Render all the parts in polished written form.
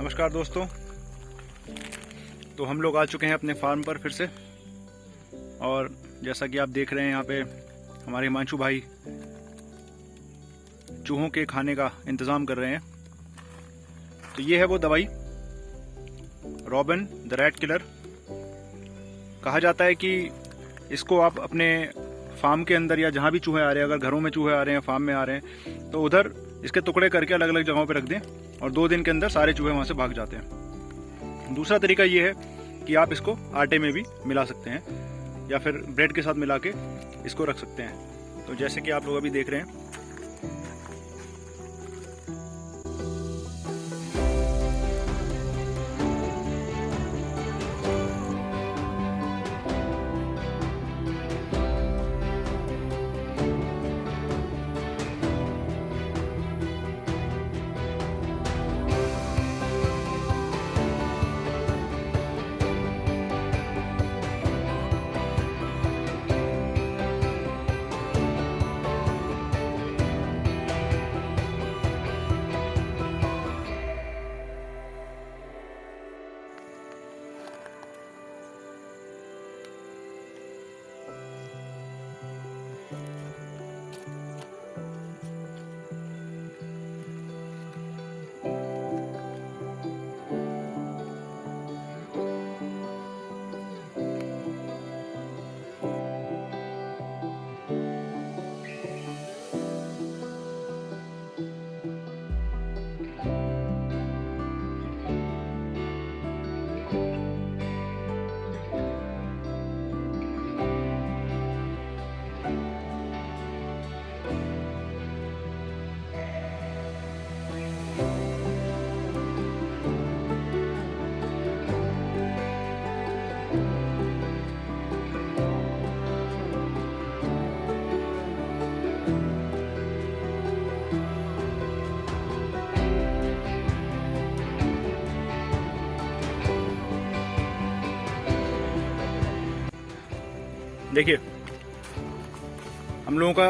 नमस्कार दोस्तों। तो हम लोग आ चुके हैं अपने फार्म पर फिर से, और जैसा कि आप देख रहे हैं यहाँ पे हमारे हिमांशु भाई चूहों के खाने का इंतज़ाम कर रहे हैं। तो ये है वो दवाई, रॉबिन द रैट किलर। कहा जाता है कि इसको आप अपने फार्म के अंदर या जहाँ भी चूहे आ रहे हैं, अगर घरों में चूहे आ रहे हैं, फार्म में आ रहे हैं, तो उधर इसके टुकड़े करके अलग अलग जगहों पर रख दें और 2 दिन के अंदर सारे चूहे वहाँ से भाग जाते हैं। दूसरा तरीका ये है कि आप इसको आटे में भी मिला सकते हैं या फिर ब्रेड के साथ मिला के इसको रख सकते हैं। तो जैसे कि आप लोग अभी देख रहे हैं, देखिए हम लोगों का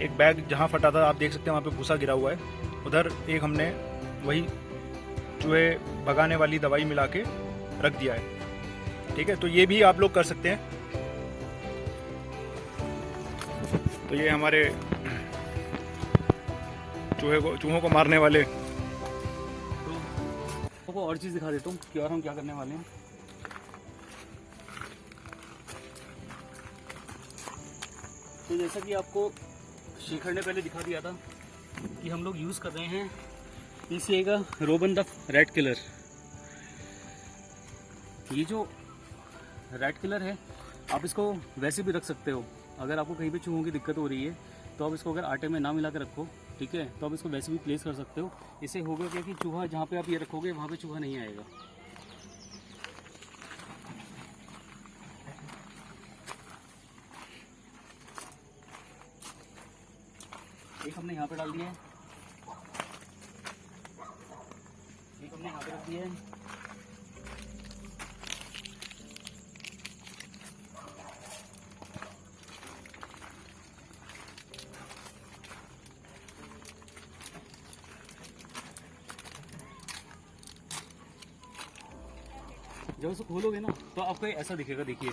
एक बैग जहाँ फटा था, आप देख सकते हैं वहाँ पे भूसा गिरा हुआ है। उधर एक हमने वही चूहे भगाने वाली दवाई मिला के रख दिया है। ठीक है, तो ये भी आप लोग कर सकते हैं। तो ये हमारे चूहों को मारने वाले। तो और चीज़ दिखा देता हूँ कि और हम क्या करने वाले हैं। तो जैसा कि आपको शेखर ने पहले दिखा दिया था कि हम लोग यूज़ कर रहे हैं PCA robin the rat killer. ये जो रैट किलर है, आप इसको वैसे भी रख सकते हो। अगर आपको कहीं भी चूहों की दिक्कत हो रही है तो आप इसको अगर आटे में ना मिला कर रखो, ठीक है, तो आप इसको वैसे भी प्लेस कर सकते हो। इससे होगा क्या कि चूहा जहाँ पे आप ये रखोगे वहाँ पे चूहा नहीं आएगा। एक हमने यहाँ पे डाल दिया है, एक हमने यहाँ पे रख दिया है। जब इसको खोलोगे ना तो आपको ऐसा दिखेगा। देखिए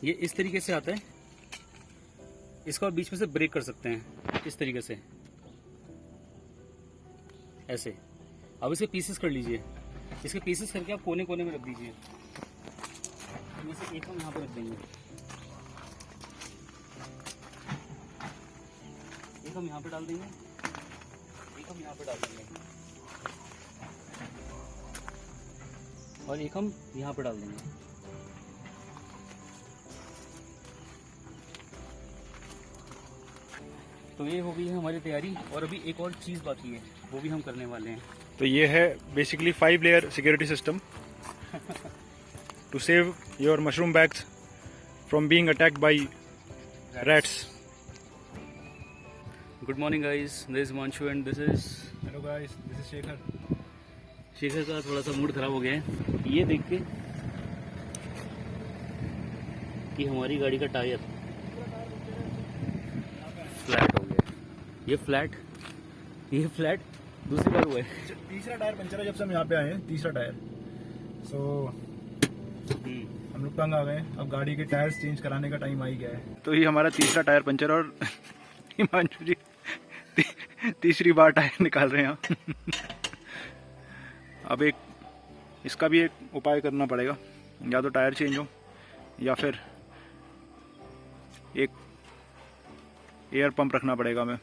ये इस तरीके से आता है। इसको आप बीच में से ब्रेक कर सकते हैं इस तरीके से, ऐसे। अब इसे पीसेस कर लीजिए। इसके पीसेस करके आप कोने कोने में रख दीजिए। इनमें से एक हम यहाँ पर रख देंगे, एक हम यहाँ पे डाल देंगे, एक हम यहाँ पे डाल देंगे और एक हम यहाँ पे डाल देंगे। तो ये हो गई है हमारी तैयारी। और अभी एक और चीज़ बाकी है, वो भी हम करने वाले हैं। तो ये है basically 5 layer security system to save your mushroom bags from being attacked by rats. Good morning guys, this is Himanshu and this is hello guys, this is Shekhar. Shekhar का थोड़ा सा मूड खराब हो गया है ये देख के कि हमारी गाड़ी का टायर फ्लैट हो गया। ये फ्लैट दूसरी बार हुआ है। तीसरा टायर पंचर है जब से हम यहाँ पे आए हैं, तीसरा टायर। सो हम लोग तंग आ गए, अब गाड़ी के टायर्स चेंज कराने का टाइम आ ही गया है। तो ये हमारा तीसरा टायर पंचर और हिमांशु जी तीसरी बार टायर निकाल रहे हैं। अब एक इसका भी एक उपाय करना पड़ेगा, या तो टायर चेंज हो या फिर एक एयर पंप रखना पड़ेगा हमें।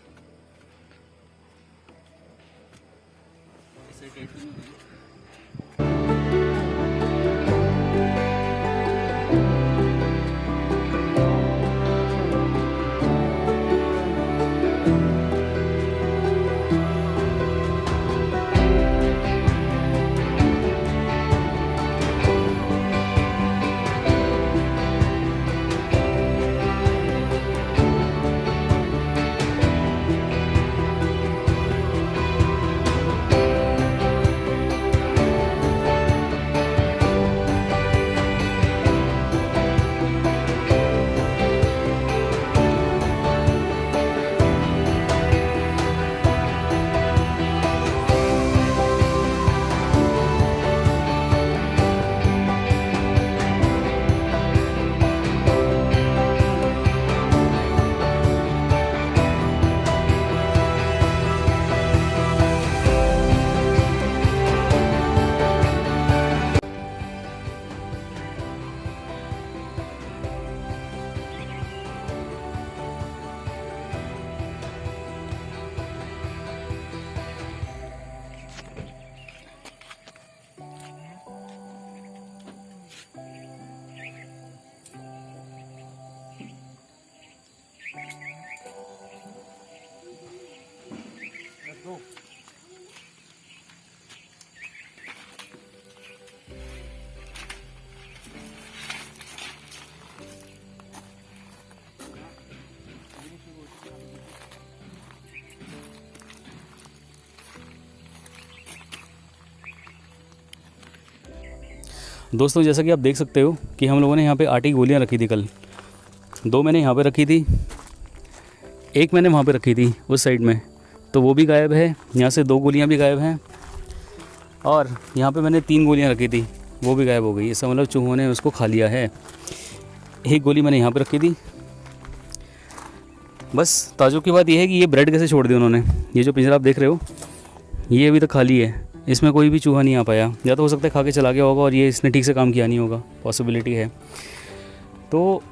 दोस्तों जैसा कि आप देख सकते हो कि हम लोगों ने यहाँ पे 8 ही गोलियाँ रखी थी कल। 2 मैंने यहाँ पे रखी थी, एक मैंने वहाँ पे रखी थी उस साइड में, तो वो भी गायब है। यहाँ से 2 गोलियाँ भी गायब हैं, और यहाँ पे मैंने 3 गोलियाँ रखी थी, वो भी गायब हो गई। इसका मतलब चूहों ने उसको खा लिया है। एक गोली मैंने यहाँ पे रखी थी। बस ताजुब की बात यह है कि ये ब्रेड कैसे छोड़ दी उन्होंने। ये जो पिंजरा आप देख रहे हो ये अभी तक खाली है, इसमें कोई भी चूहा नहीं आ पाया। या तो हो सकता है खा के चला गया होगा और ये इसने ठीक से काम किया नहीं होगा, पॉसिबिलिटी है। तो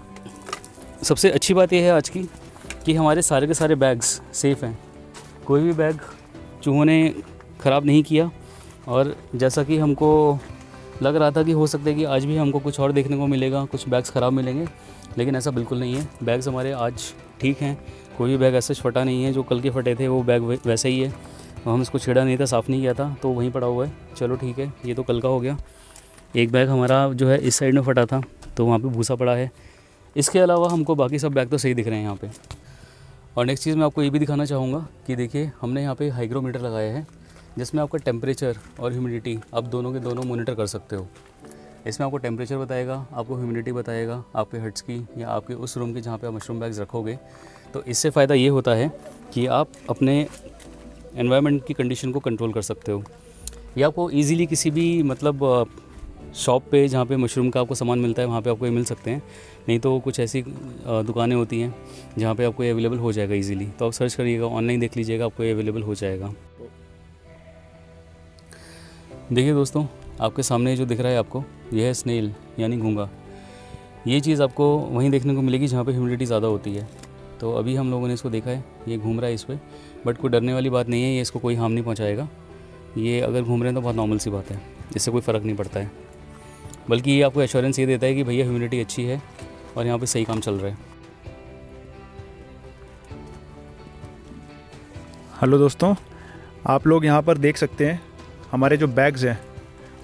सबसे अच्छी बात यह है आज की कि हमारे सारे के सारे बैग्स सेफ़ हैं, कोई भी बैग चूहों ने ख़राब नहीं किया। और जैसा कि हमको लग रहा था कि हो सकता है कि आज भी हमको कुछ और देखने को मिलेगा, कुछ बैग्स ख़राब मिलेंगे, लेकिन ऐसा बिल्कुल नहीं है। बैग्स हमारे आज ठीक हैं, कोई भी बैग ऐसा फटा नहीं है। जो कल के फटे थे वो बैग वैसे ही है, हम इसको छेड़ा नहीं था, साफ़ नहीं किया था, तो वहीं पड़ा हुआ है। चलो ठीक है, ये तो कल का हो गया। एक बैग हमारा जो है इस साइड में फटा था, तो वहाँ पे भूसा पड़ा है। इसके अलावा हमको बाकी सब बैग तो सही दिख रहे हैं यहाँ पे। और नेक्स्ट चीज़ मैं आपको ये भी दिखाना चाहूँगा कि देखिए हमने यहाँ पे हाइग्रोमीटर लगाया है, जिसमें आपका टेम्परेचर और ह्यूमिडिटी आप दोनों के दोनों मॉनिटर कर सकते हो। इसमें आपको टेम्परेचर बताएगा, आपको ह्यूमिडिटी बताएगा, आपके हर्ट्स की या आपके उस रूम के जहाँ पे आप मशरूम बैग्स रखोगे। तो इससे फ़ायदा ये होता है कि आप अपने एनवायरनमेंट की कंडीशन को कंट्रोल कर सकते हो। या आपको ईज़िली किसी भी मतलब शॉप पे जहाँ पे मशरूम का आपको सामान मिलता है वहाँ पे आपको ये मिल सकते हैं। नहीं तो कुछ ऐसी दुकानें होती हैं जहाँ पे आपको ये अवेलेबल हो जाएगा ईज़िली। तो आप सर्च करिएगा, ऑनलाइन देख लीजिएगा, आपको ये अवेलेबल हो जाएगा। देखिए दोस्तों, आपके सामने जो दिख रहा है आपको, यह है स्नेल यानी घोंघा। ये चीज़ आपको वहीं देखने को मिलेगी जहाँ पे ह्यूमिडिटी ज़्यादा होती है। तो अभी हम लोगों ने इसको देखा है, ये घूम रहा है इस पर, बट कोई डरने वाली बात नहीं है, ये इसको कोई हार्म नहीं पहुँचाएगा। ये अगर घूम रहे हैं तो बहुत नॉर्मल सी बात है, इससे कोई फ़र्क नहीं पड़ता है। बल्कि ये आपको एश्योरेंस ये देता है कि भैया ह्यूमिडिटी अच्छी है और यहाँ पे सही काम चल रहा है। हेलो दोस्तों, आप लोग यहाँ पर देख सकते हैं हमारे जो बैग्स हैं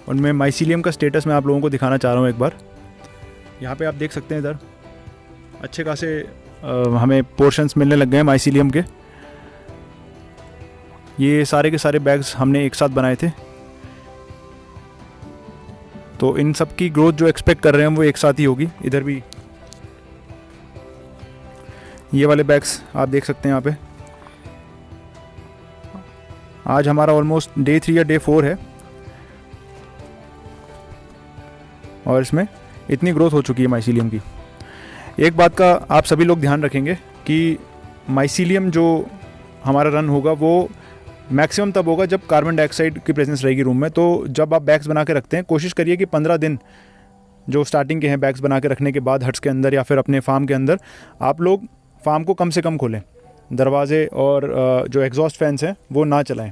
उनमें माइसीलियम का स्टेटस मैं आप लोगों को दिखाना चाह रहा हूँ एक बार। यहाँ पे आप देख सकते हैं इधर अच्छे खासे हमें पोर्शंस मिलने लग गए हैं माइसीलियम के। ये सारे के सारे बैग्स हमने एक साथ बनाए थे, तो इन सब की ग्रोथ जो एक्सपेक्ट कर रहे हैं हम वो एक साथ ही होगी। इधर भी ये वाले बैग्स आप देख सकते हैं यहाँ पे, आज हमारा ऑलमोस्ट डे 3 या डे 4 है और इसमें इतनी ग्रोथ हो चुकी है माइसीलियम की। एक बात का आप सभी लोग ध्यान रखेंगे कि माइसीलियम जो हमारा रन होगा वो मैक्सिमम तब होगा जब कार्बन डाइऑक्साइड की प्रेजेंस रहेगी रूम में। तो जब आप बैग्स बना के रखते हैं, कोशिश करिए कि 15 दिन जो स्टार्टिंग के हैं बैग्स बना के रखने के बाद हट्स के अंदर या फिर अपने फार्म के अंदर, आप लोग फार्म को कम से कम खोलें, दरवाजे और जो एग्जॉस्ट फैंस हैं वो ना चलाएं।